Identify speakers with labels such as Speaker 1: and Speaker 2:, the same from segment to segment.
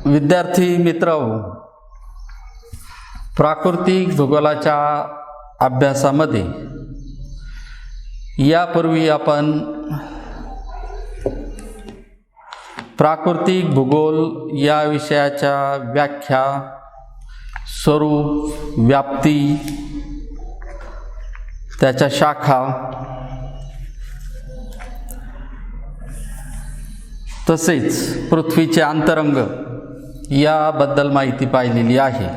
Speaker 1: विद्यार्थी मित्र, प्राकृतिक भूगोलाच्या अभ्यासामध्ये यापूर्वी आपण प्राकृतिक भूगोल या विषयाच्या व्याख्या, स्वरूप, व्याप्ती, त्याच्या शाखा तसेच पृथ्वीचे अंतरंग याबद्दल माहिती पाहिलेली आहे।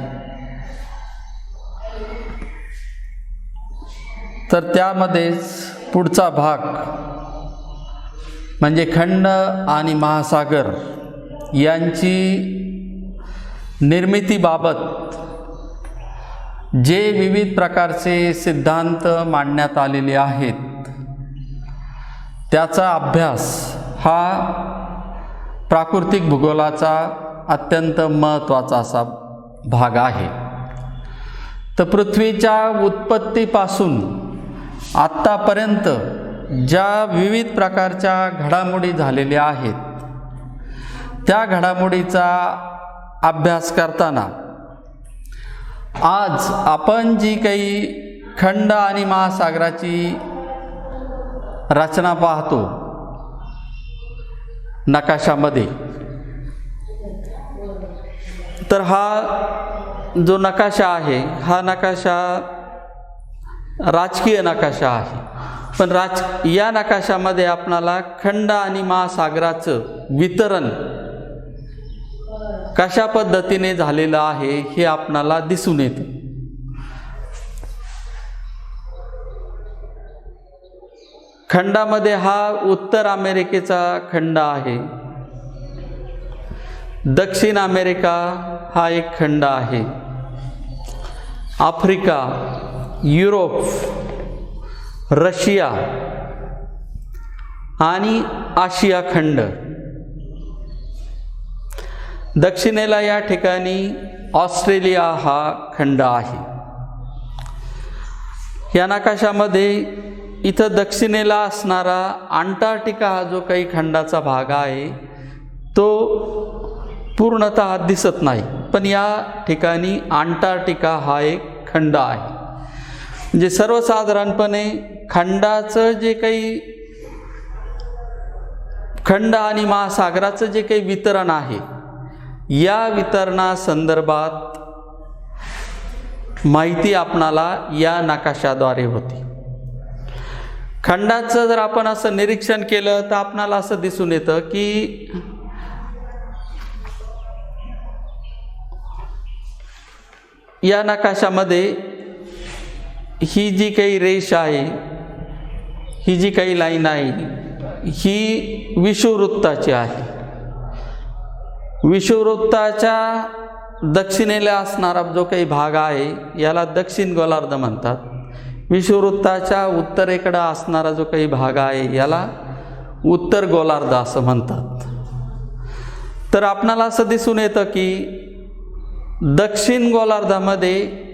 Speaker 1: तर त्यामध्येच पुढचा भाग म्हणजे खंड आणि महासागर यांची निर्मितीबाबत जे विविध प्रकारचे सिद्धांत मांडण्यात आलेले आहेत त्याचा अभ्यास हा प्राकृतिक भूगोलाचा अत्यंत महत्त्वाचा असा भाग आहे। तर पृथ्वीच्या उत्पत्तीपासून आत्तापर्यंत ज्या विविध प्रकारच्या घडामोडी झालेल्या आहेत त्या घडामोडीचा अभ्यास करताना आज आपण जी काही खंड आणि महासागराची रचना पाहतो नकाशामध्ये, तर हा जो नकाशा आहे हा नकाशा राजकीय नकाशा आहे, पण या नकाशामध्ये आपणाला खंड आणि महासागराचं वितरण कशा पद्धतीने झालेलं आहे हे आपणाला दिसून येते। खंडामध्ये हा उत्तर अमेरिकेचा खंड आहे, दक्षिण अमेरिका हा एक खंड आहे, आफ्रिका, युरोप, रशिया आणि आशिया खंड। दक्षिणेला या ठिकाणी ऑस्ट्रेलिया हा खंड आहे। या नकाशामध्ये इथं दक्षिणेला असणारा अंटार्क्टिका हा जो काही खंडाचा भाग आहे तो पूर्णतः दिसत नाही, पण या ठिकाणी अंटार्क्टिका हा एक खंड आहे। म्हणजे सर्वसाधारणपणे खंडाचं जे काही खंड आणि महासागराचं जे काही वितरण आहे या वितरणासंदर्भात माहिती आपणाला या नकाशाद्वारे होती। खंडाचं जर आपण असं निरीक्षण केलं तर आपणाला असं दिसून येतं की या नकाशामध्ये ही जी काही रेष आहे, ही जी काही लाईन आहे ही विषुववृत्ताची आहे। विषुववृत्ताच्या दक्षिणेला असणारा जो काही भाग आहे याला दक्षिण गोलार्ध म्हणतात। विषुववृत्ताच्या उत्तरेकडे असणारा जो काही भाग आहे याला उत्तर गोलार्ध असं म्हणतात। तर आपणाला असं दिसून येतं की दक्षिण गोलार्धामध्ये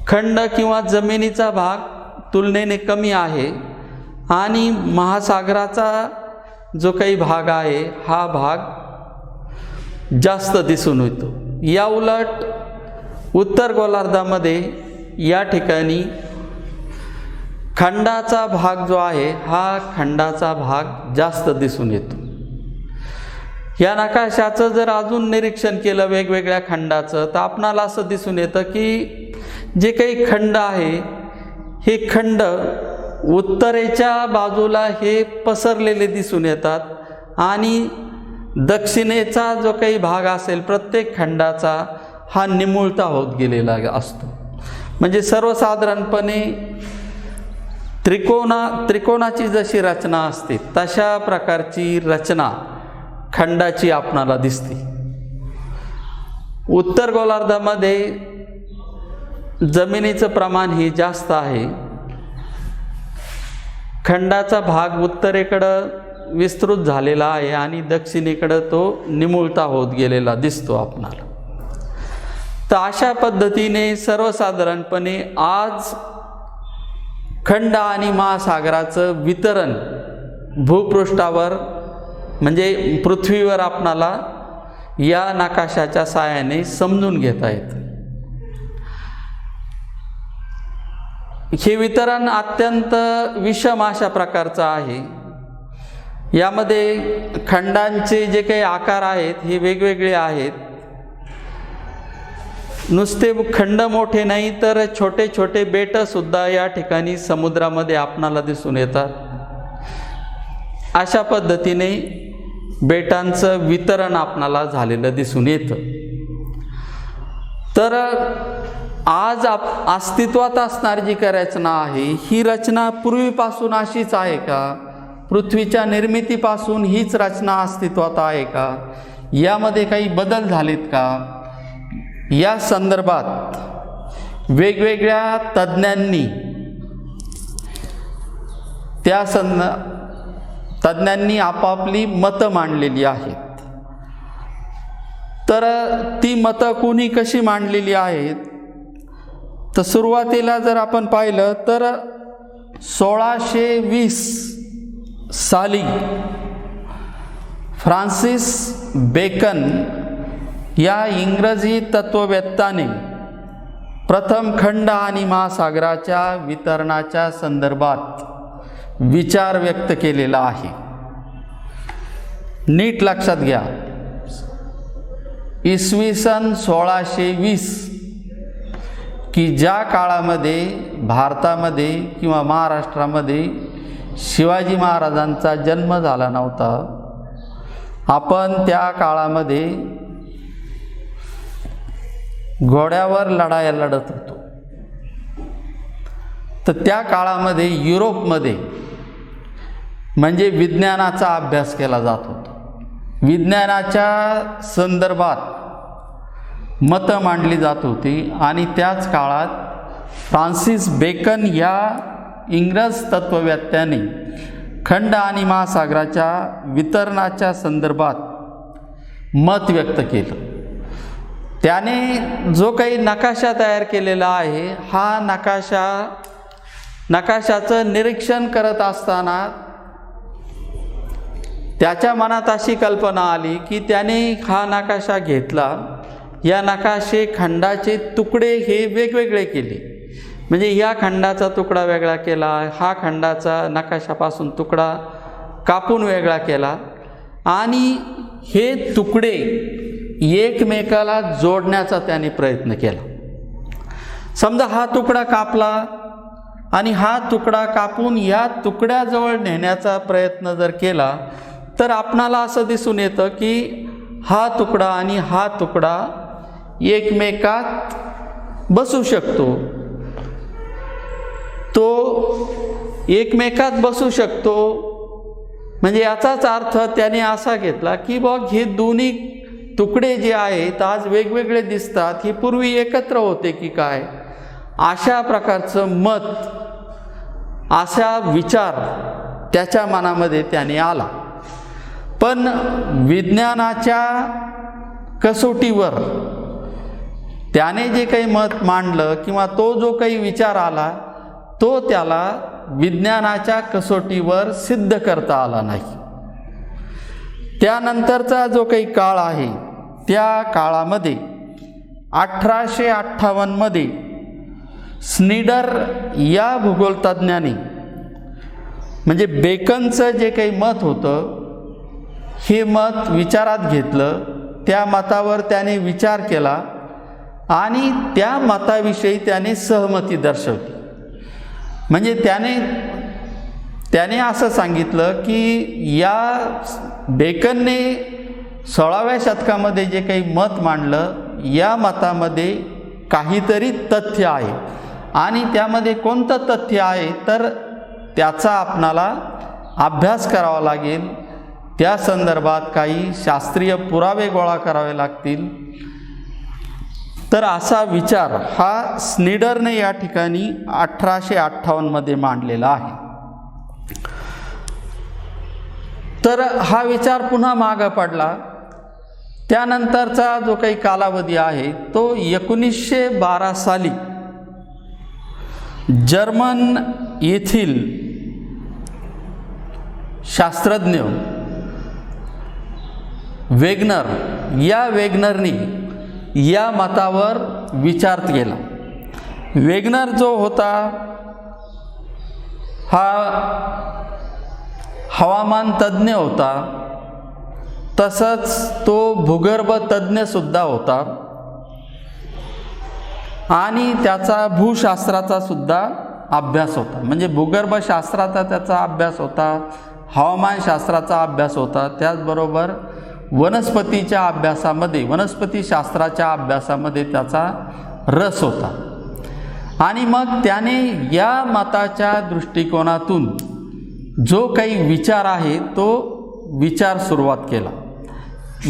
Speaker 1: खंड किंवा जमिनीचा भाग तुलनेने कमी आहे आणि महासागराचा जो काही भाग आहे हा भाग जास्त दिसून येतो। या उलट उत्तर गोलार्धामध्ये या ठिकाणी खंडाचा भाग जो आहे हा खंडाचा भाग जास्त दिसून येतो। या नकाशाचं जर अजून निरीक्षण केलं वेगवेगळ्या खंडाचं तर आपणाला असं दिसून येतं की जे काही खंड आहे हे खंड उत्तरेच्या बाजूला हे पसरलेले दिसून येतात आणि दक्षिणेचा जो काही भाग असेल प्रत्येक खंडाचा हा निमुळता होत गेलेला असतो। म्हणजे सर्वसाधारणपणे त्रिकोणाची जशी रचना असते तशा प्रकारची रचना खंडाची आपणाला दिसते। उत्तर गोलार्धामध्ये जमिनीचं प्रमाण हे जास्त आहे, खंडाचा भाग उत्तरेकडं विस्तृत झालेला आहे आणि दक्षिणेकडे तो निमुळता होत गेलेला दिसतो आपणाला। तर अशा पद्धतीने सर्वसाधारणपणे आज खंड आणि महासागराचं वितरण भूपृष्ठावर म्हणजे पृथ्वीवर आपणाला या नकाशाच्या साहाय्याने समजून घेता येतं. हे वितरण अत्यंत विषम अशा प्रकारचं आहे. यामध्ये खंडांचे जे काही आकार आहेत हे वेगवेगळे आहेत. नुसते खंड मोठे नाही तर छोटे छोटे बेटंसुद्धा या ठिकाणी समुद्रामध्ये आपणाला दिसून येतात. अशा पद्धतीने बेटांचं वितरण आपणाला झालेलं दिसून येतं. तर आज अस्तित्वात असणारी जी काही रचना आहे ही रचना पूर्वीपासून अशीच आहे का? पृथ्वीच्या निर्मितीपासून हीच रचना अस्तित्वात आहे का? यामध्ये काही बदल झालेत का? या संदर्भात वेगवेगळ्या तज्ज्ञांनी तज्ज्ञांनी आपापली मतं मांडलेली आहेत. तर ती मतं कोणी कशी मांडलेली आहेत? तर सुरुवातीला जर आपण पाहिलं तर 1620 साली फ्रान्सिस बेकन या इंग्रजी तत्त्ववेत्ताने प्रथम खंड आणि महासागराच्या वितरणाच्या संदर्भात विचार व्यक्त केलेला आहे. नीट लक्षात घ्या, इसवी सन 1620 की ज्या काळामध्ये भारतामध्ये किंवा महाराष्ट्रामध्ये शिवाजी महाराजांचा जन्म झाला नव्हता, आपण त्या काळामध्ये घोड्यावर लढाया लढत होतो. तर त्या काळामध्ये युरोपमध्ये म्हणजे विज्ञानाचा अभ्यास केला जात होता. विज्ञानाच्या संदर्भात मतं मांडली जात होती आणि त्याच काळात फ्रान्सिस बेकन या इंग्रज तत्त्ववेत्त्याने खंड आणि महासागराच्या वितरणाच्या संदर्भात मत व्यक्त केलं. त्याने जो काही नकाशा तयार केलेला आहे हा नकाशाचं निरीक्षण करत असताना त्याच्या मनात अशी कल्पना आली की त्याने हा नकाशा घेतला. या नकाशे खंडाचे तुकडे हे वेगवेगळे केले. म्हणजे या खंडाचा तुकडा वेगळा केला, हा खंडाचा नकाशापासून तुकडा कापून वेगळा केला आणि हे तुकडे एकमेकाला जोडण्याचा त्याने प्रयत्न केला. समजा हा तुकडा कापला आणि हा तुकडा कापून या तुकड्याजवळ नेण्याचा प्रयत्न जर केला तर आपणाला असं दिसून येतं की हा तुकडा आणि हा तुकडा एकमेकात बसू शकतो. तो एकमेकात बसू शकतो म्हणजे याचाच अर्थ त्याने असा घेतला की बघ हे दोन्ही तुकडे जे आहेत आज वेगवेगळे दिसतात, ही पूर्वी एकत्र होते की काय? अशा प्रकारचं मत, असा विचार त्याच्या मनामध्ये त्याने आला. पण विज्ञानाच्या कसोटीवर त्याने जे काही मत मांडलं किंवा तो जो काही विचार आला तो त्याला विज्ञानाच्या कसोटीवर सिद्ध करता आला नाही. त्यानंतरचा जो काही काळ आहे त्या काळामध्ये 1858 मध्ये स्नीडर या भूगोलतज्ञाने म्हणजे बेकनचं जे काही मत होतं हे मत विचारात घेतलं. त्या मतावर त्याने विचार केला आणि त्या मताविषयी त्याने सहमती दर्शवली. म्हणजे त्याने असं सांगितलं की या बेकनने 16व्या शतकामध्ये जे काही मत मांडलं या मतामध्ये काहीतरी तथ्य आहे आणि त्यामध्ये कोणतं तथ्य आहे तर त्याचा आपणाला अभ्यास करावा लागेल. त्या संदर्भात काही शास्त्रीय पुरावे गोळा करावे लागतील. तर असा विचार हा स्नीडरने या ठिकाणी 1858 मध्ये मांडलेला आहे. तर हा विचार पुन्हा मागं पडला. त्यानंतरचा जो काही कालावधी आहे तो 1912 साली जर्मन येथील शास्त्रज्ञ वेगनर या वेगनरनी या मतावर विचार केला. वेगनर जो होता हा हवामान तज्ज्ञ होता, तसंच तो भूगर्भ तज्ज्ञ सुद्धा होता आणि त्याचा भूशास्त्राचा सुद्धा अभ्यास होता. म्हणजे भूगर्भशास्त्राचा त्याचा अभ्यास होता, हवामानशास्त्राचा अभ्यास होता, त्याचबरोबर वनस्पतीच्या अभ्यासामध्ये, वनस्पतीशास्त्राच्या अभ्यासामध्ये त्याचा रस होता. आणि मग त्याने या मताच्या दृष्टिकोनातून जो काही विचार आहे तो विचार सुरुवात केला.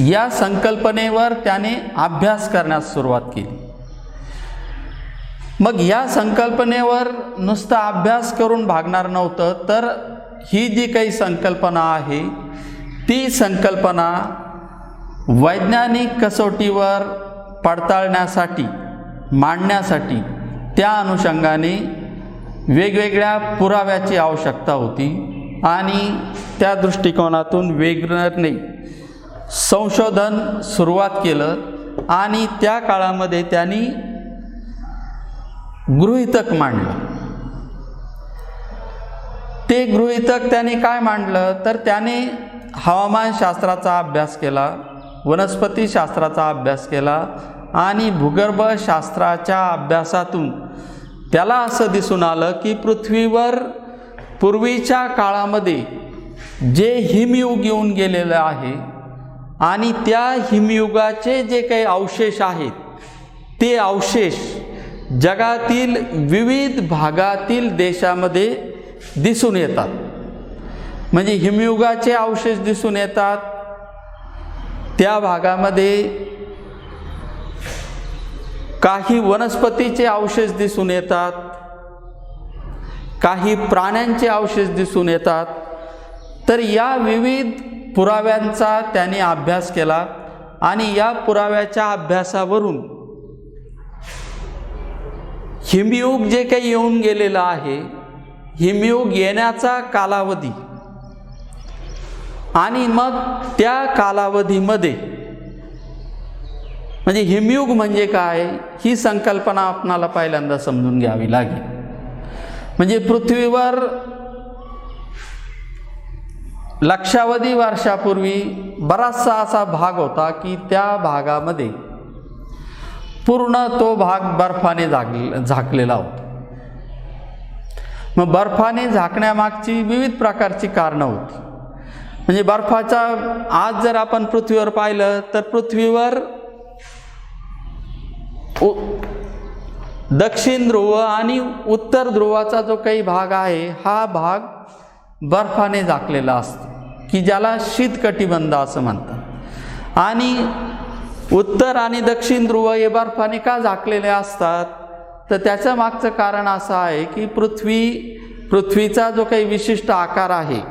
Speaker 1: या संकल्पनेवर त्याने अभ्यास करण्यास सुरुवात केली. मग या संकल्पनेवर नुसता अभ्यास करून भागणार नव्हतं, तर ही जी काही संकल्पना आहे ती संकल्पना वैज्ञानिक कसोटीवर पडताळण्यासाठी, मांडण्यासाठी त्या अनुषंगाने वेगवेगळ्या पुराव्याची आवश्यकता होती. आणि त्या दृष्टिकोनातून वेगनरने संशोधन सुरुवात केलं आणि त्या काळामध्ये त्यांनी गृहीतक मांडलं. ते गृहीतक त्याने काय मांडलं, तर त्याने हवामानशास्त्राचा अभ्यास केला, वनस्पतीशास्त्राचा अभ्यास केला आणि भूगर्भशास्त्राच्या अभ्यासातून त्याला असं दिसून आलं की पृथ्वीवर पूर्वीच्या काळामध्ये जे हिमयुग येऊन गेलेलं आहे आणि त्या हिमयुगाचे जे काही अवशेष आहेत ते अवशेष जगातील विविध भागातील देशामध्ये दिसून येतात. म्हणजे हिमयुगाचे अवशेष दिसून येतात, त्या भागामध्ये काही वनस्पतीचे अवशेष दिसून येतात, काही प्राण्यांचे अवशेष दिसून येतात. तर या विविध पुराव्यांचा त्याने अभ्यास केला आणि या पुराव्याच्या अभ्यासावरून हिमयुग जे काही येऊन गेलेलं आहे, हिमयुग येण्याचा कालावधी आणि मग त्या कालावधीमध्ये म्हणजे हिमयुग म्हणजे काय ही संकल्पना आपणाला पहिल्यांदा समजून घ्यावी लागेल. म्हणजे पृथ्वीवर लक्षावधी वर्षापूर्वी बराचसा असा भाग होता की त्या भागामध्ये पूर्ण तो भाग बर्फाने झाकलेला होता. मग बर्फाने झाकण्यामागची विविध प्रकारची कारणं होती. म्हणजे बर्फाचा आज जर आपण पृथ्वीवर पाहिलं तर पृथ्वीवर दक्षिण ध्रुव आणि उत्तर ध्रुवाचा जो काही भाग आहे हा भाग बर्फाने झाकलेला असतो की ज्याला शीतकटिबंध असं म्हणतात. आणि उत्तर आणि दक्षिण ध्रुव हे बर्फाने का झाकलेले असतात, तर त्याचं मागचं कारण असं आहे की पृथ्वीचा जो काही विशिष्ट आकार आहे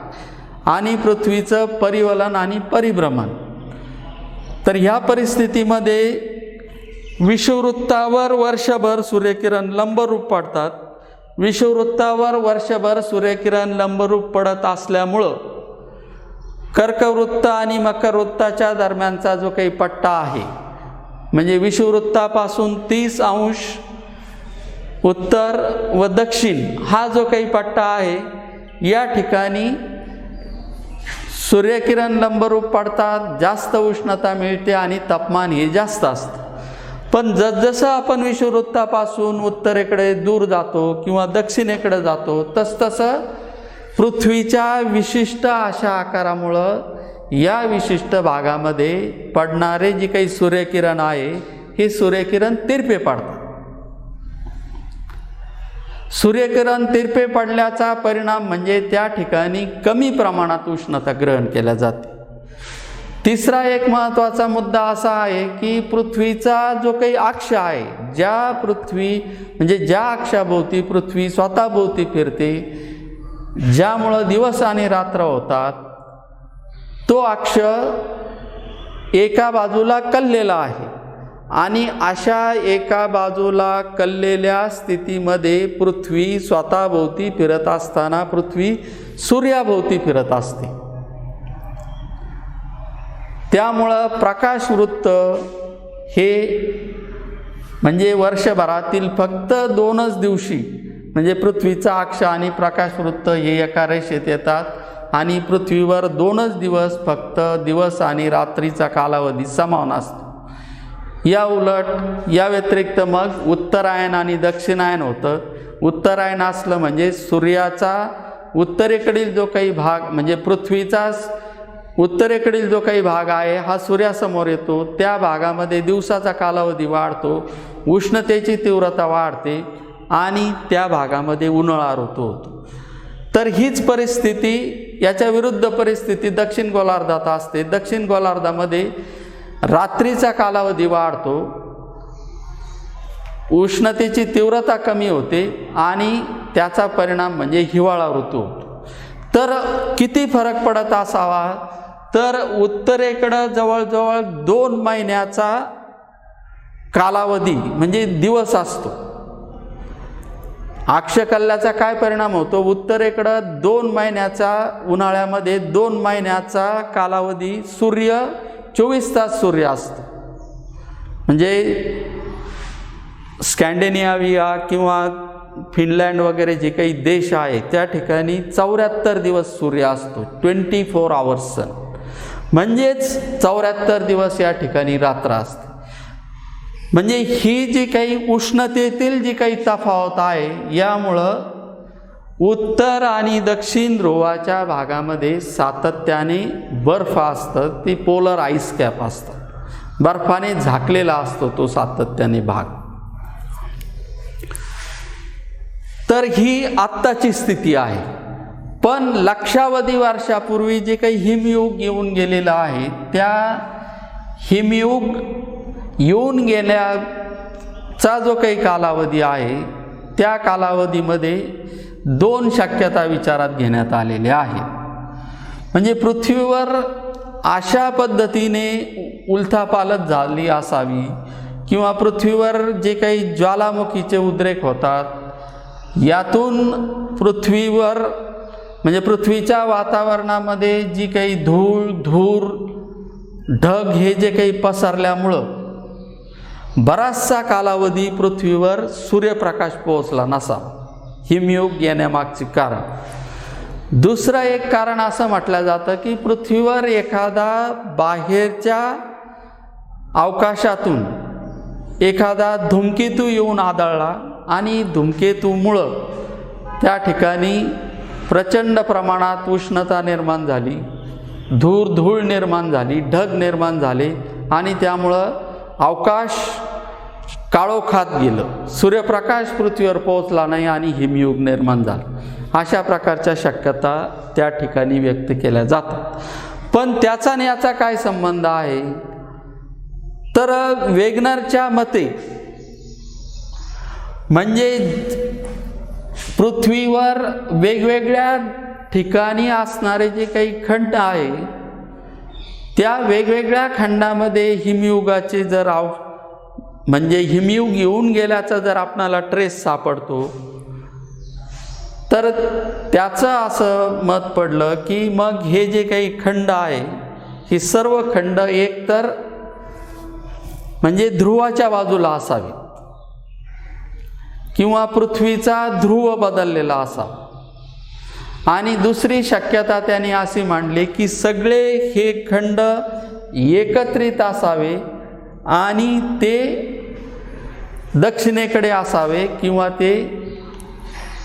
Speaker 1: आणि पृथ्वीचं परिवलन आणि परिभ्रमण, तर ह्या परिस्थितीमध्ये विषुववृत्तावर वर्षभर सूर्यकिरण लंबरूप पडतात. विषुववृत्तावर वर्षभर सूर्यकिरण लंबरूप पडत असल्यामुळं कर्कवृत्त आणि मकरवृत्ताच्या दरम्यानचा जो काही पट्टा आहे, म्हणजे विषुववृत्तापासून 30 अंश उत्तर व दक्षिण हा जो काही पट्टा आहे, या ठिकाणी सूर्यकिरण लंबरूप पडतात, जास्त उष्णता मिळते आणि तापमान हे जास्त असतं. पण जसजसं आपण विषुववृत्तापासून उत्तरेकडे दूर जातो किंवा दक्षिणेकडे जातो, तसतसं पृथ्वीच्या विशिष्ट अशा आकारामुळं या विशिष्ट भागामध्ये पडणारे जे काही सूर्यकिरण आहे हे सूर्यकिरण तिरपे पडतात. सूर्यकिरण तिरपे पडल्याचा परिणाम म्हणजे त्या ठिकाणी कमी प्रमाणात उष्णता ग्रहण केल्या जाते. तिसरा एक महत्त्वाचा मुद्दा असा आहे की पृथ्वीचा जो काही अक्ष आहे, ज्या अक्षाभोवती पृथ्वी स्वतःभोवती फिरते, ज्यामुळं दिवस आणि रात्र होतात, तो अक्ष एका बाजूला कललेला आहे. आणि अशा एका बाजूला कललेल्या स्थितीमध्ये पृथ्वी स्वतःभोवती फिरत असताना पृथ्वी सूर्याभोवती फिरत असते. त्यामुळं प्रकाशवृत्त हे म्हणजे वर्षभरातील फक्त 2च दिवशी म्हणजे पृथ्वीचा अक्ष आणि प्रकाशवृत्त हे एका रेषेत येतात आणि पृथ्वीवर 2च दिवस फक्त दिवस आणि रात्रीचा कालावधी समान असतो. या उलट या व्यतिरिक्त मग उत्तरायण आणि दक्षिणायन होतं. उत्तरायण असलं म्हणजे सूर्याचा उत्तरेकडील जो काही भाग म्हणजे पृथ्वीचा उत्तरेकडील जो काही भाग आहे हा सूर्यासमोर येतो. त्या भागामध्ये दिवसाचा कालावधी वाढतो, उष्णतेची तीव्रता वाढते आणि त्या भागामध्ये उन्हाळा ऋतू होतो. तर हीच परिस्थिती याच्या विरुद्ध परिस्थिती दक्षिण गोलार्धात असते. दक्षिण गोलार्धामध्ये रात्रीचा कालावधी वाढतो, उष्णतेची तीव्रता कमी होते आणि त्याचा परिणाम म्हणजे हिवाळा ऋतू होतो. तर किती फरक पडत असावा, तर उत्तरेकडं जवळजवळ 2 महिन्याचा कालावधी म्हणजे दिवस असतो. अक्षकल्ल्याचा काय परिणाम होतो, उत्तरेकडं 2 महिन्याचा उन्हाळ्यामध्ये 2 महिन्याचा कालावधी सूर्य 24 तास सूर्य असतो. म्हणजे स्कॅन्डिनेव्हिया किंवा फिनलँड वगैरे जे काही देश आहे त्या ठिकाणी 74 दिवस सूर्य असतो, 24 आवर्स सन, म्हणजेच 74 दिवस या ठिकाणी रात्र असते. म्हणजे ही जी काही उष्णतेतील जी काही तफावत आहे यामुळं उत्तर आणि दक्षिण ध्रुवाच्या भागामध्ये सातत्याने बर्फ असतं, ती पोलर आईस कॅप असतं, बर्फाने झाकलेला असतो तो सातत्याने भाग. तर ही आत्ताची स्थिती आहे. पण लक्षावधी वर्षापूर्वी जे काही हिमयुग येऊन गेलेलं आहे त्या हिमयुग येऊन गेल्याचा जो काही कालावधी आहे त्या कालावधीमध्ये 2 शक्यता विचारात घेण्यात आलेल्या आहेत. म्हणजे पृथ्वीवर अशा पद्धतीने उलथापालथ झाली असावी किंवा पृथ्वीवर जे काही ज्वालामुखीचे उद्रेक होतात यातून पृथ्वीवर म्हणजे पृथ्वीच्या वातावरणामध्ये जी काही धूळ धूर ढग हे जे काही पसरल्यामुळं बराचसा कालावधी पृथ्वीवर सूर्यप्रकाश पोहोचला नसा. हिमयुग येण्यामागचे कारण. दुसरं एक कारण असं म्हटलं जातं की पृथ्वीवर एखादा बाहेरच्या अवकाशातून एखादा धूमकेतू येऊन आदळला आणि धूमकेतूमुळं त्या ठिकाणी प्रचंड प्रमाणात उष्णता निर्माण झाली, धूळ निर्माण झाली, ढग निर्माण झाले आणि त्यामुळं अवकाश काळोखात गेलं, सूर्यप्रकाश पृथ्वीवर पोहोचला नाही आणि हिमयुग निर्माण झालं. अशा प्रकारच्या शक्यता त्या ठिकाणी व्यक्त केल्या जातात. पण त्याचा आणि याचा काय संबंध आहे, तर वेगनरच्या मते म्हणजे पृथ्वीवर वेगवेगळ्या ठिकाणी असणारे जे काही खंड आहे त्या वेगवेगळ्या खंडामध्ये हिमयुगाचे जर म्हणजे हिमयुग येऊन गेल्याचा जर आपणाला ट्रेस सापडतो तर त्याचं असं मत पडलं की मग हे जे काही खंड आहे ही सर्व खंड एकतर म्हणजे ध्रुवाच्या बाजूला असावी किंवा पृथ्वीचा ध्रुव बदललेला असावा आणि दुसरी शक्यता त्यांनी अशी मांडली की सगळे हे खंड एकत्रित असावे आणि ते दक्षिणेकडे असावे किंवा ते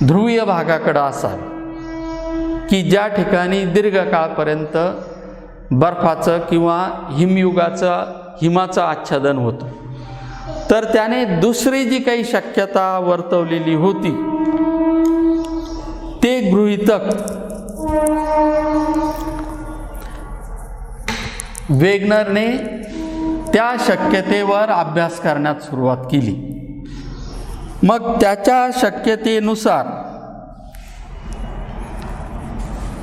Speaker 1: ध्रुवीय भागाकडे असावे की ज्या ठिकाणी दीर्घकाळपर्यंत बर्फाचं किंवा हिमाचं आच्छादन होतं. तर त्याने दुसरी जी काही शक्यता वर्तवलेली होती ते गृहीतक वेगनरने त्या शक्यतेवर अभ्यास करण्यास सुरुवात केली. मग त्याच्या शक्यतेनुसार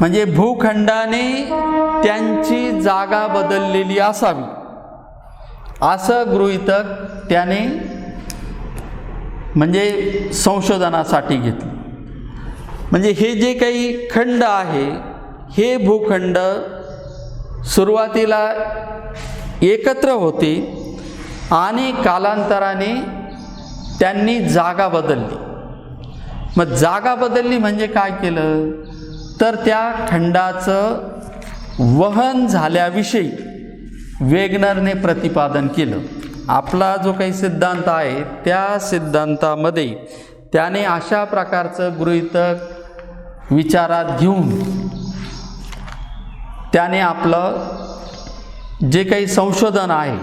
Speaker 1: म्हणजे भूखंडाने त्यांची जागा बदललेली असावी असं गृहीतक त्याने म्हणजे संशोधनासाठी घेतलं. म्हणजे हे जे काही खंड आहे हे भूखंड सुरुवातीला एकत्र होते आणि कालांतराने त्यांनी जागा बदलली. मग जागा बदलली म्हणजे काय केलं तर त्या खंडाचं वहन झाल्याविषयी वेगनरने प्रतिपादन केलं. आपला जो काही सिद्धांत आहे त्या सिद्धांतामध्ये त्याने अशा प्रकारचं गृहीतक विचारात घेऊन त्याने आपलं जे काही संशोधन आहे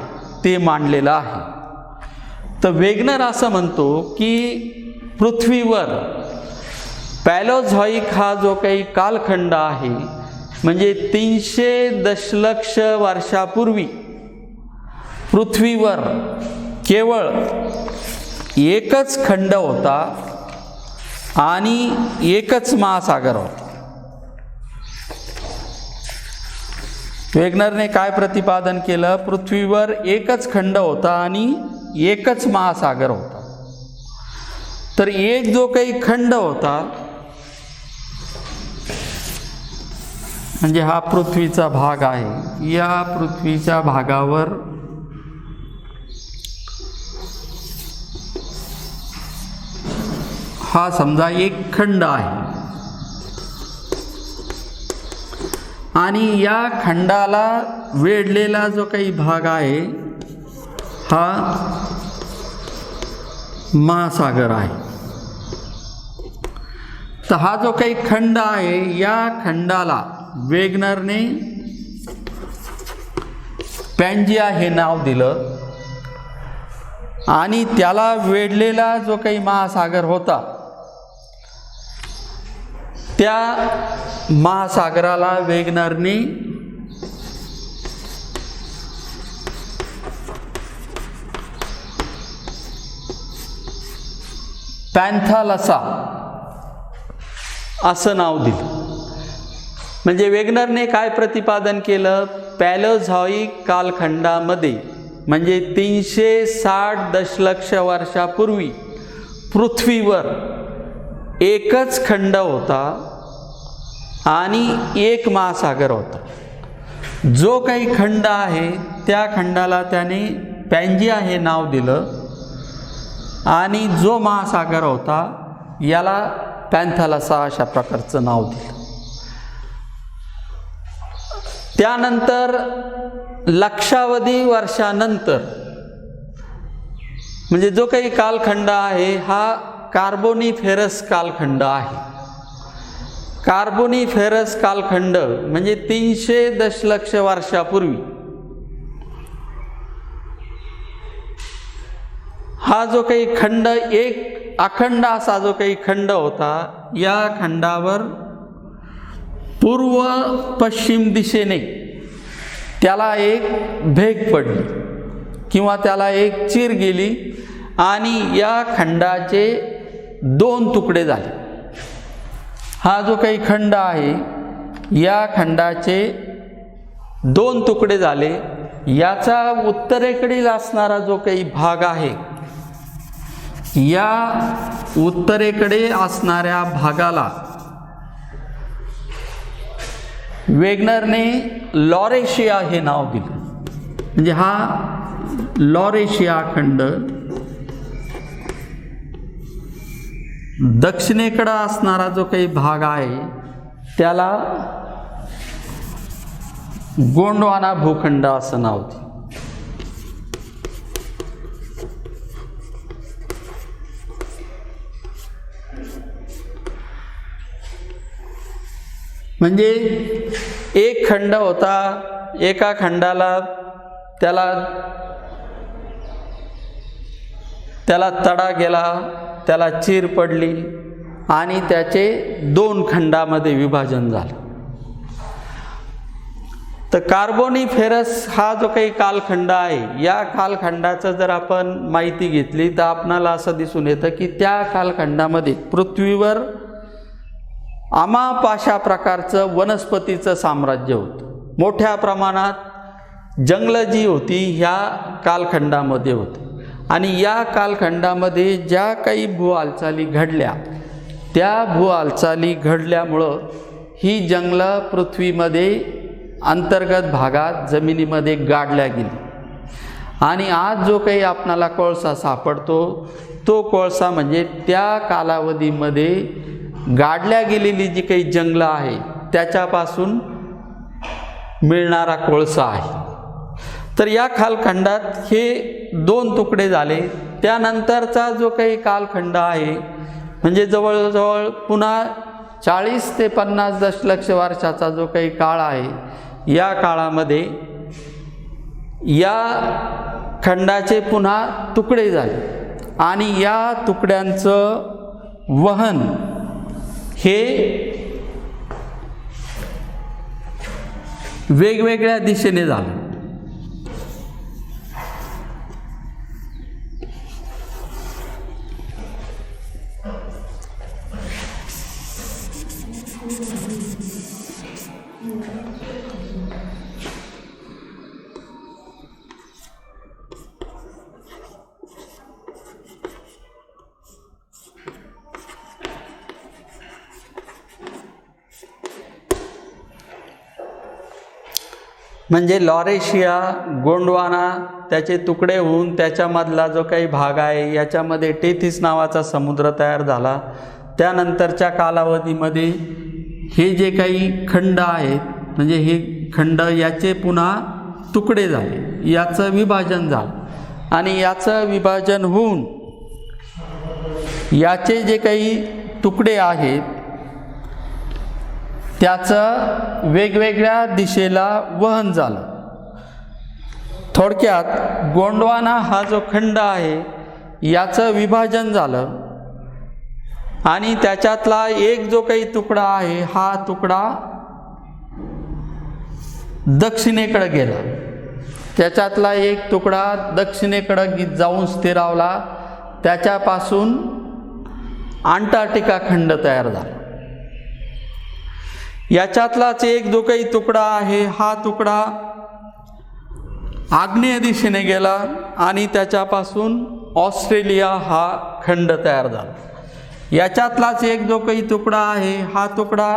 Speaker 1: ते मांडलेलं आहे. तर वेगनर असं म्हणतो की पृथ्वीवर पॅलोझॉइक हा जो काही कालखंड आहे म्हणजे 300 दशलक्ष वर्षापूर्वी पृथ्वीवर केवळ एकच खंड होता आणि एकच महासागर होता. वेगनरने काय प्रतिपादन केलं? पृथ्वीवर एकच खंड होता आणि एकच महासागर होता. तर एक जो काही खंड होता म्हणजे हा पृथ्वीचा भाग आहे. या पृथ्वीच्या भागावर हा समजा एक खंड आहे आणि या खंडाला वेढलेला जो काही भाग आहे हा महासागर आहे. तर हा जो काही खंड आहे या खंडाला वेगनरने पॅन्जिया हे नाव दिलं आणि त्याला वेढलेला जो काही महासागर होता त्या महासागराला वेगनरने पॅन्थालसा असं नाव दिलं. म्हणजे वेगनरने काय प्रतिपादन केलं? पॅलोझॉइक कालखंडामध्ये म्हणजे 360 दशलक्ष वर्षापूर्वी पृथ्वीवर एकच खंड होता आणि एक महासागर होता. जो काही खंड आहे त्या खंडाला त्याने पॅन्जिया हे नाव दिलं आणि जो महासागर होता याला पॅन्थालसा अशा प्रकारचं नाव दिलं. त्यानंतर लक्षावधी वर्षानंतर म्हणजे जो काही कालखंड आहे हा कार्बोनिफेरस कालखंड आहे. कार्बोनिफेरस कालखंड म्हणजे 300 दशलक्ष वर्षापूर्वी हा जो काही खंड एक अखंड असा जो काही खंड होता या खंडावर पूर्व पश्चिम दिशेने त्याला एक भेग पडली किंवा त्याला एक चीर गेली आणि या खंडाचे 2 तुकडे झाले. हा जो काही खंड आहे या खंडाचे 2 तुकडे झाले. याचा उत्तरेकडील असणारा जो काही भाग आहे या उत्तरेकडे असणाऱ्या भागाला वेगनरने लॉरेशिया हे नाव दिलं. म्हणजे हा लॉरेशिया खंड दक्षिणेकडे असणारा जो काही भाग आहे त्याला गोंडवाना भूखंड असं नाव दिलं. म्हणजे एक खंड होता, एका खंडाला त्याला तडा गेला, त्याला चीर पडली आणि त्याचे 2 खंडामध्ये विभाजन झालं. तर कार्बोनिफेरस हा जो काही कालखंड आहे या कालखंडाचं जर आपण माहिती घेतली तर आपणाला असं दिसून येतं की त्या कालखंडामध्ये पृथ्वीवर आमापाशा प्रकारचं वनस्पतीचं साम्राज्य होतं. मोठ्या प्रमाणात जंगलं जी होती ह्या कालखंडामध्ये होती आणि या कालखंडामध्ये ज्या काही भू हालचाली घडल्या त्या भू हालचाली घडल्यामुळं ही जंगलं पृथ्वीमध्ये अंतर्गत भागात जमिनीमध्ये गाडल्या गेली आणि आज जो काही आपणाला कोळसा सापडतो तो कोळसा म्हणजे त्या कालावधीमध्ये गाडल्या गेलेली जी काही जंगलं आहे त्याच्यापासून मिळणारा कोळसा आहे। तर या कालखंडात हे 2 तुकडे झाले। त्यानंतरचा जो काही कालखंड आहे म्हणजे जवळजवळ पुन्हा 40 ते 50 दशलक्ष वर्षाचा जो काही काळ आहे या काळामध्ये या खंडाचे पुन्हा तुकडे झाले आणि या तुकड्यांचं वहन हे वेगवेगळ्या दिशेने झालं। म्हणजे लॉरेशिया, गोंडवाना त्याचे तुकडे होऊन त्याच्यामधला जो काही भाग आहे याच्यामध्ये टेथिस नावाचा समुद्र तयार झाला। त्यानंतरच्या कालावधीमध्ये हे जे काही खंड आहेत म्हणजे हे खंड याचे पुन्हा तुकडे झाले, याचं विभाजन झालं आणि याचं विभाजन होऊन याचे जे काही तुकडे आहेत त्याचं वेगवेगळ्या दिशेला वहन झालं। थोडक्यात गोंडवाना हा जो खंड आहे याचं विभाजन झालं आणि त्याच्यातला एक जो काही तुकडा आहे हा तुकडा दक्षिणेकडे गेला, त्याच्यातला एक तुकडा दक्षिणेकडे जाऊन स्थिरावला, त्याच्यापासून अंटार्क्टिका खंड तयार झाला। याच्यातलाच एक जो काही तुकडा आहे हा तुकडा आग्नेय दिशेने गेला आणि त्याच्यापासून ऑस्ट्रेलिया हा खंड तयार झाला। याच्यातलाच एक जो काही तुकडा आहे हा तुकडा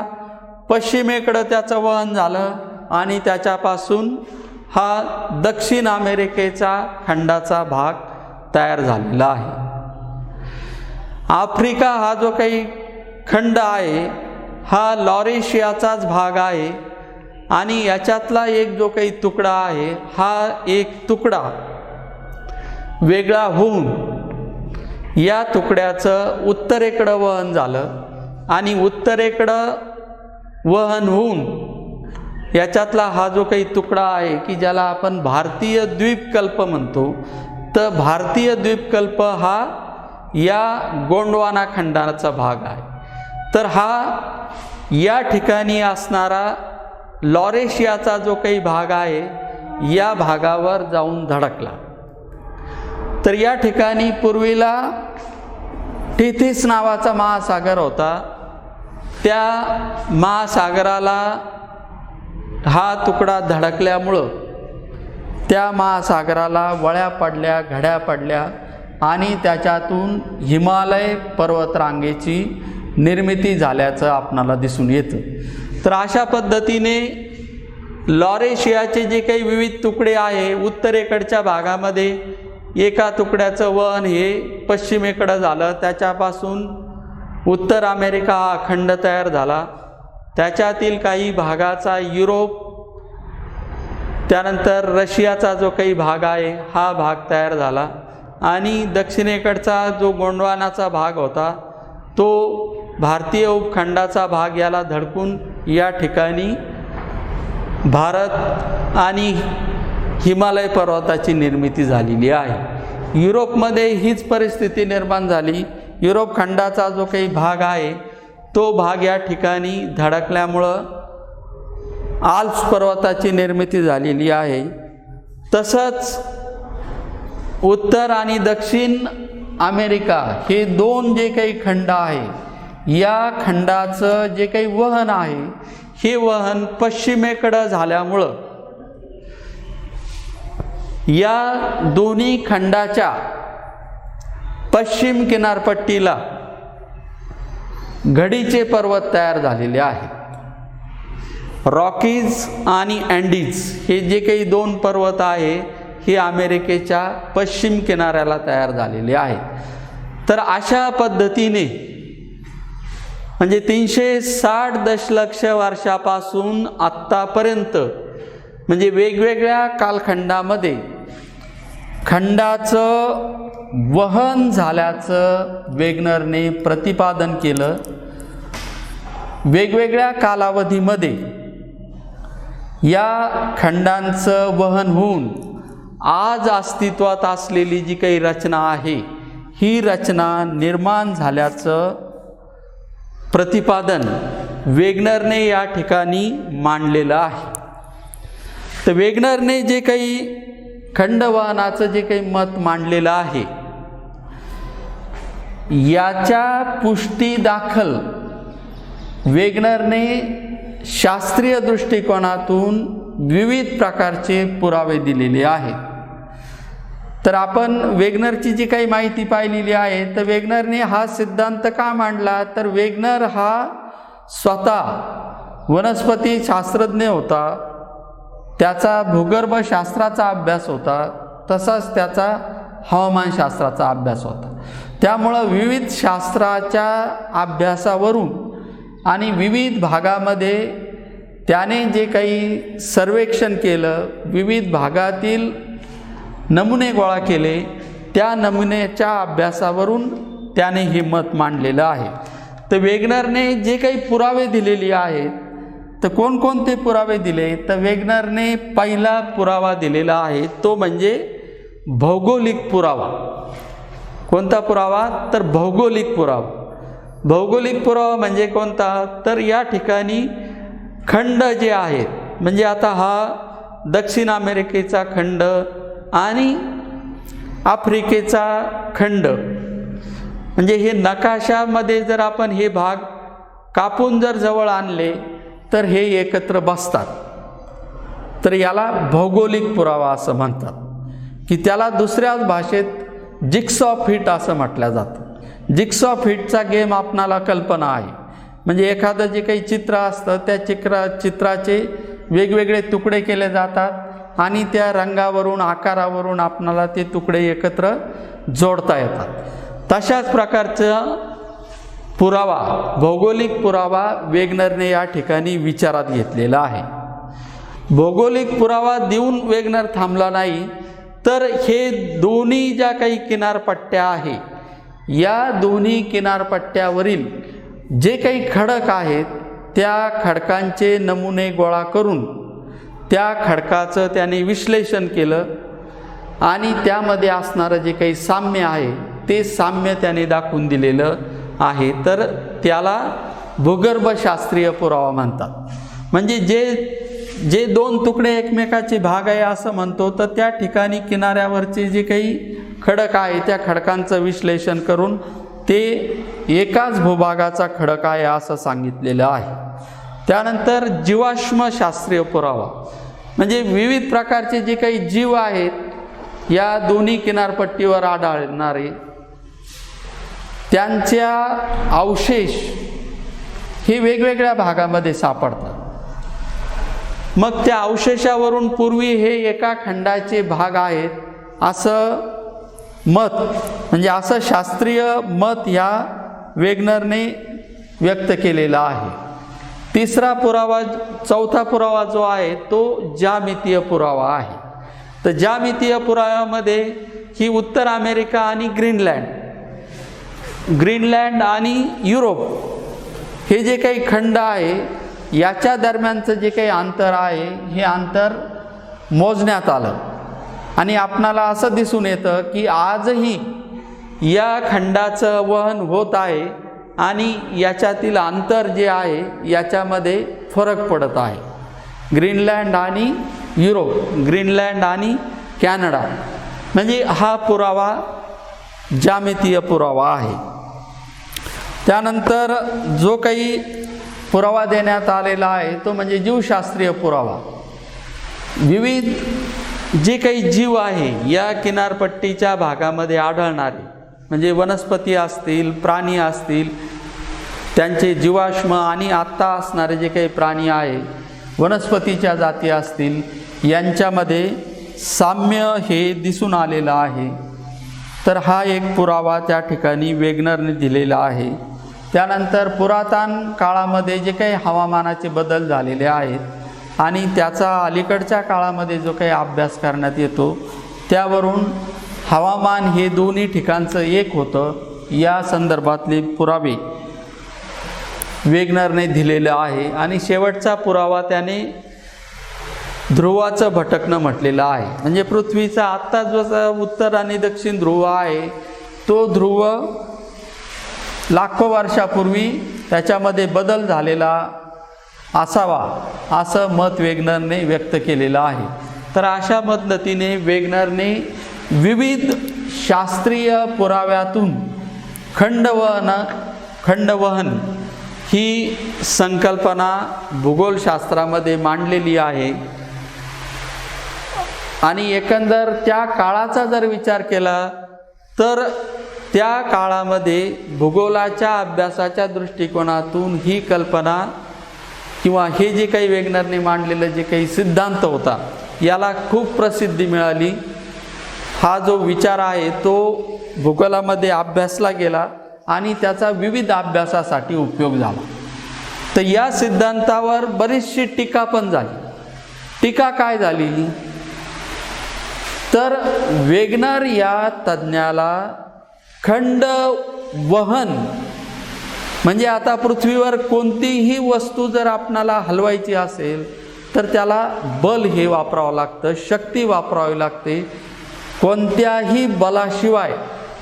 Speaker 1: पश्चिमेकडे त्याचं वहन झालं आणि त्याच्यापासून हा दक्षिण अमेरिकेचा खंडाचा भाग तयार झालेला आहे। आफ्रिका हा जो काही खंड आहे हा लॉरेशियाचाच भाग आहे आणि याच्यातला एक जो काही तुकडा आहे हा एक तुकडा वेगळा होऊन या तुकड्याचं उत्तरेकडं वहन झालं आणि उत्तरेकडं वहन होऊन याच्यातला हा जो काही तुकडा आहे की ज्याला आपण भारतीय द्वीपकल्प म्हणतो, तर भारतीय द्वीपकल्प हा या गोंडवाना खंडाचा भाग आहे। तर हा या ठिकाणी असणारा लॉरेशियाचा जो काही भाग आहे या भागावर जाऊन धडकला। तर या ठिकाणी पूर्वीला टेथिस नावाचा महासागर होता, त्या महासागराला हा तुकडा धडकल्यामुळं त्या महासागराला वळ्या पडल्या, घड्या पडल्या आणि त्याच्यातून हिमालय पर्वतरांगेची निर्मिती झाल्याचं आपणाला दिसून येतं। तर अशा पद्धतीने लॉरेशियाचे जे काही विविध तुकडे आहे उत्तरेकडच्या भागामध्ये एका तुकड्याचं वहन हे पश्चिमेकडं झालं, त्याच्यापासून उत्तर अमेरिका हा खंड तयार झाला, त्याच्यातील काही भागाचा युरोप, त्यानंतर रशियाचा जो काही भाग आहे हा भाग तयार झाला आणि दक्षिणेकडचा जो गोंडवानाचा भाग होता तो भारतीय उपखंडाचा भाग याला धडकून या ठिकाणी भारत आणि हिमालय पर्वताची निर्मिती झालेली आहे। युरोपमध्ये हीच परिस्थिती निर्माण झाली। युरोप खंडाचा जो काही भाग आहे तो भाग या ठिकाणी धडकल्यामुळं आल्प्स पर्वताची निर्मिती झालेली आहे। तसंच उत्तर आणि दक्षिण अमेरिका हे 2 जे काही खंड आहे या खंडाचं जे काही वहन आहे हे वहन पश्चिमेकडं झाल्यामुळं या दोन्ही खंडाच्या पश्चिम किनारपट्टीला घडीचे पर्वत तयार झालेले आहेत रॉकीज आणि अँडीज हे जे काही 2 पर्वत आहे हे अमेरिकेच्या पश्चिम किनाऱ्याला तयार झालेले आहेत। तर अशा पद्धतीने म्हणजे 360 दशलक्ष वर्षापासून आत्तापर्यंत म्हणजे वेगवेगळ्या कालखंडामध्ये खंडाचं वहन झाल्याचं वेगनरने प्रतिपादन केलं। वेगवेगळ्या कालावधीमध्ये या खंडांचं वहन होऊन आज अस्तित्वात असलेली जी काही रचना आहे ही रचना निर्माण झाल्याचं प्रतिपादन वेगनरने या ठिकाणी मांडलेलं आहे। तर वेगनरने जे काही खंडवहनाचं जे काही मत मांडलेलं आहे याच्या पुष्टीदाखल वेगनरने शास्त्रीय दृष्टिकोनातून विविध प्रकारचे पुरावे दिलेले आहेत। तर आपण वेगनरची जी काही माहिती पाहिलेली आहे तर वेगनरने हा सिद्धांत का मांडला तर वेगनर हा स्वतः वनस्पती शास्त्रज्ञ होता, त्याचा भूगर्भशास्त्राचा अभ्यास होता, तसाच त्याचा हवामानशास्त्राचा अभ्यास होता। त्यामुळं विविध शास्त्राच्या अभ्यासावरून आणि विविध भागामध्ये त्याने जे काही सर्वेक्षण केलं, विविध भागातील नमुने गोळा केले, त्या नमुन्याच्या अभ्यासावरून त्याने हे मत मांडलेलं आहे। तर वेगनरने जे काही पुरावे दिलेले आहेत तर कोणकोणते पुरावे दिले तर वेगनरने पहिला पुरावा दिलेला आहे तो म्हणजे भौगोलिक पुरावा। कोणता पुरावा तर भौगोलिक पुरावा। भौगोलिक पुरावा म्हणजे कोणता तर या ठिकाणी खंड जे आहेत म्हणजे आता हा दक्षिण अमेरिकेचा खंड आणि आफ्रिकेचा खंड म्हणजे हे नकाशामध्ये जर आपण हे भाग कापून जर जवळ आणले तर हे एकत्र बसतात। तर याला भौगोलिक पुरावा असं म्हणतात की त्याला दुसऱ्याच भाषेत जिक्सॉ फिट असं म्हटलं जातं। जिक्सॉ फिटचा गेम आपणाला कल्पना आहे। म्हणजे एखादं जे काही चित्र असतं त्या चित्राचे वेगवेगळे तुकडे केले जातात आणि त्या रंगावरून आकारावरून आपणाला ते तुकडे एकत्र जोडता येतात। तशाच प्रकारचा पुरावा भौगोलिक पुरावा वेगनरने या ठिकाणी विचारात घेतलेला आहे। भौगोलिक पुरावा देऊन वेगनर थांबला नाही तर हे दोन्ही ज्या काही किनारपट्ट्या आहे या दोन्ही किनारपट्ट्यावरील जे काही खडक आहेत त्या खडकांचे नमुने गोळा करून त्या खडकाचं त्याने विश्लेषण केलं आणि त्यामध्ये असणारं जे काही साम्य आहे ते साम्य त्याने दाखवून दिलेलं आहे। तर त्याला भूगर्भशास्त्रीय पुरावा म्हणतात। म्हणजे जे 2 तुकडे एकमेकाचे भाग आहे असं म्हणतो तर त्या ठिकाणी किनाऱ्यावरचे जे काही खडक आहे त्या खडकांचं विश्लेषण करून ते एकाच भूभागाचा खडक आहे असं सांगितलेलं आहे। त्यानंतर जीवाश्मशास्त्रीय पुरावा म्हणजे विविध प्रकारचे जे काही जीव आहेत या दोन्ही किनारपट्टीवर आढळणारे त्यांच्या अवशेष हे वेगवेगळ्या भागामध्ये सापडतात। मग त्या अवशेषावरून पूर्वी हे एका खंडाचे भाग आहेत असं मत म्हणजे असं शास्त्रीय मत या वेगनरने व्यक्त केलेला आहे। चौथा पुरावा जो आहे तो ज्यामितीय पुरावा आहे। तर ज्यामितीय पुराव्यामध्ये ही उत्तर अमेरिका आणि ग्रीनलँड आणि युरोप हे जे काही खंड आहे याच्या दरम्यानचं जे काही अंतर आहे हे अंतर मोजण्यात आलं आणि आपणाला असं दिसून येतं की आजही या खंडाचं वहन होत आहे आणि याच्यातील अंतर जे आहे याच्यामध्ये फरक पडत आहे। ग्रीनलँड आणि युरोप, ग्रीनलँड आणि कॅनडा म्हणजे हा पुरावा ज्यामितीय पुरावा आहे। त्यानंतर जो काही पुरावा देण्यात आलेला आहे तो म्हणजे जीवशास्त्रीय पुरावा। विविध जे काही जीव आहे या किनारपट्टीच्या भागामध्ये आढळणारे म्हणजे वनस्पती असतील, प्राणी असतील, त्यांचे जीवाश्म आणि आत्ता असणारे जे काही प्राणी आहे, वनस्पतीच्या जाती असतील यांच्यामध्ये साम्य हे दिसून आलेलं आहे. तर हा एक पुरावा त्या ठिकाणी वेगनरने दिलेला आहे. त्यानंतर पुरातन काळामध्ये जे काही हवामानाचे बदल झालेले आहेत आणि त्याचा अलीकडच्या काळामध्ये जो काही अभ्यास करण्यात येतो त्यावरून हवामान हे दोन्ही ठिकाणचं एक होतं या संदर्भातले पुरावे वेगनरने दिलेलं आहे. आणि शेवटचा पुरावा त्याने ध्रुवाचं भटकणं म्हटलेलं आहे. म्हणजे पृथ्वीचा आत्ता जो उत्तर आणि दक्षिण ध्रुव आहे तो ध्रुव लाखो वर्षापूर्वी त्याच्यामध्ये बदल झालेला असावा असं मत वेगनरने व्यक्त केलेलं आहे. तर अशा पद्धतीने वेगनरने विविध शास्त्रीय पुराव्यातून खंडवहन ही संकल्पना भूगोलशास्त्रामध्ये मांडलेली आहे. आणि एकंदर त्या काळाचा जर विचार केला तर त्या काळामध्ये भूगोलाच्या अभ्यासाच्या दृष्टिकोनातून ही कल्पना किंवा हे जे काही वेगनरने मांडलेलं जे काही सिद्धांत होता याला खूप प्रसिद्धी मिळाली. हा जो विचार आहे तो भूगोलामध्ये अभ्यासला गेला आणि त्याचा विविध अभ्यासासाठी उपयोग झाला. तर या सिद्धांतावर बरीचशी टीका पण झाली. टीका काय झाली तर वेगनर या तज्ज्ञाला खंडवहन म्हणजे आता पृथ्वीवर कोणतीही वस्तू जर आपणाला हलवायची असेल तर त्याला बल हे वापरावं लागतं, शक्ती वापरावी लागते. कोणत्याही बलाशिवाय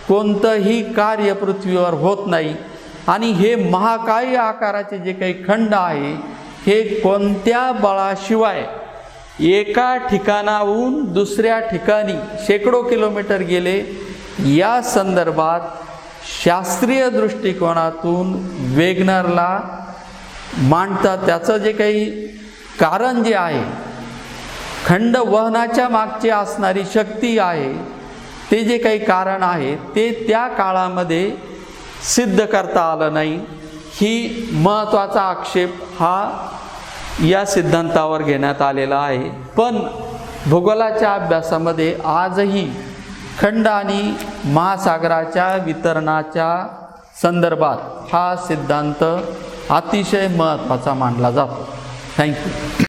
Speaker 1: कोणतंही कार्य पृथ्वीवर होत नाही. आणि हे महाकाय आकाराचे जे काही खंड आहे हे कोणत्या बळाशिवाय एका ठिकाणाहून दुसऱ्या ठिकाणी शेकडो किलोमीटर गेले या संदर्भात शास्त्रीय दृष्टिकोनातून वेगनरला मांडतात. त्याचं जे काही कारण जे आहे खंडवहनाच्या मागची असणारी शक्ती आहे ते जे काही कारण आहे ते त्या काळामध्ये सिद्ध करता आलं नाही. ही महत्त्वाचा आक्षेप हा या सिद्धांतावर घेण्यात आलेला आहे. पण भूगोलाच्या अभ्यासामध्ये आजही खंड आणि महासागराच्या वितरणाच्या संदर्भात हा सिद्धांत अतिशय महत्त्वाचा मानला जातो. थँक्यू.